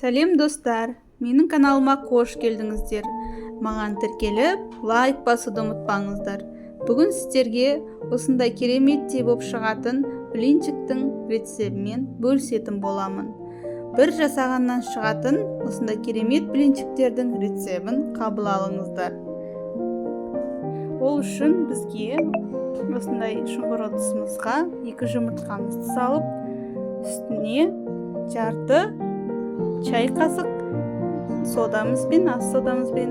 Сәлем достар, менің каналыма қош келдіңіздер. Маған тіркеліп, лайк басуды ұмытпаңыздар. Бүгін сіздерге осындай кереметтей боп шығатын блинчиктің рецептімен бөлісетін боламын. Бір жасағаннан шығатын осындай керемет блинчиктердің рецебін қабыл алыңыздар. Ол үшін бізге осындай шұңғыр ыдысымызға 2 жұмыртқамызды салып, үстіне жарты чай қасық содамызбен, ас содамызбен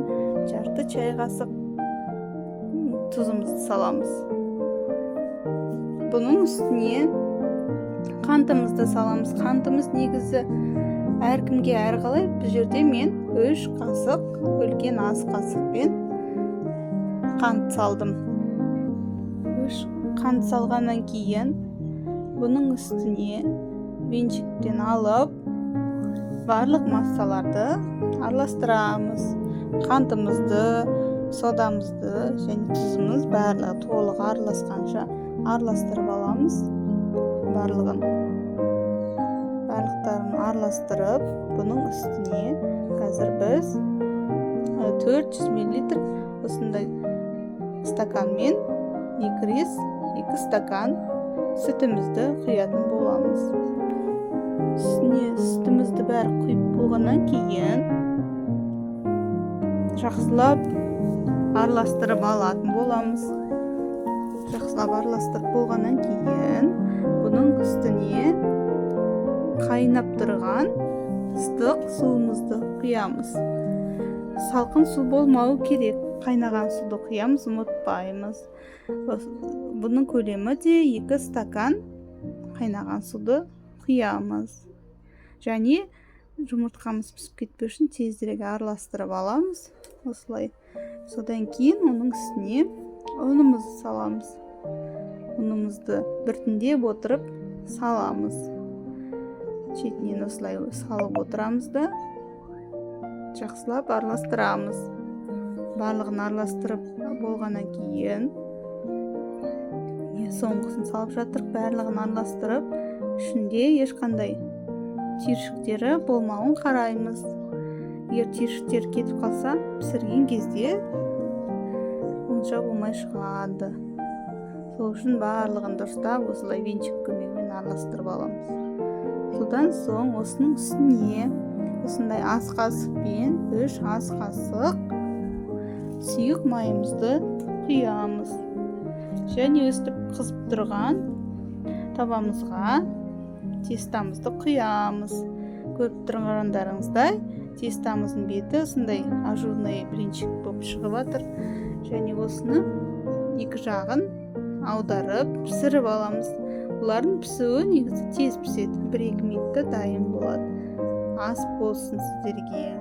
жарты чай қасық тұзымызды саламыз. Бұның үстіне қантымызды саламыз. Қантымыз негізі әркімге әрқалай. Бұл жерде мен 3 қасық үлкен ас қасықпен қант салдым. 3 қант салғаннан кейін бұның үстіне венчиктен алып барлық массаларды араластырамыз. Қантымызды, содамызды және тұзымыз барлығы толық араласқанша араластырып аламыз. Барлықтарын араластырып, бұның үстіне қазір біз 400 мл осындай стаканмен 2 стакан сүтімізді құятын боламыз. Үстіне сүтімізді бәрі құйып болғаннан кейін жақсылап араластырып алатын боламыз. Жақсылап араластырып болғаннан кейін бұның үстіне қайнап тұрған ыстық суымызды құямыз. Салқын су болмауы керек. Қайнаған суды құямыз, ұмытпаймыз. Бұның көлемі де 2 стакан қайнаған суды құямыз. Және жұмыртқамыз пісіп кетпеу үшін тезірек араластырып аламыз. Осылай. Содан кейін оның үстіне ұнымызды саламыз. Ұнымызды біртіндеп отырып саламыз. Шетінен осылай салып отырамыз да жақсылап араластырамыз. Барлығын араластырып болғаннан кейін соңғысын салып жатырық. Барлығын араластырып, ішінде ешқандай түйіршіктері болмауын қараймыз. Егер түйіршіктер кетіп қалса, пісірген кезде онша болмай шығады. Сол үшін барлығын дұрыстап осылай венчик көмегімен араластырып аламыз. Содан соң осының үстіне осындай ас қасықпен 3 ас қасық сұйық майымызды құямыз. Және өстіп қызып тұрған табамызға тестамызды құямыз. Көріп тұрғандарыңыздай тестамыздың беті осындай ажурный блинчик болып шығып жатыр. Және осыны 2 жағын аударып пісіріп аламыз. Бұлардың пісуі негізі тез піседі. 1-2 минутта дайын болады. Ас болсын сіздерге.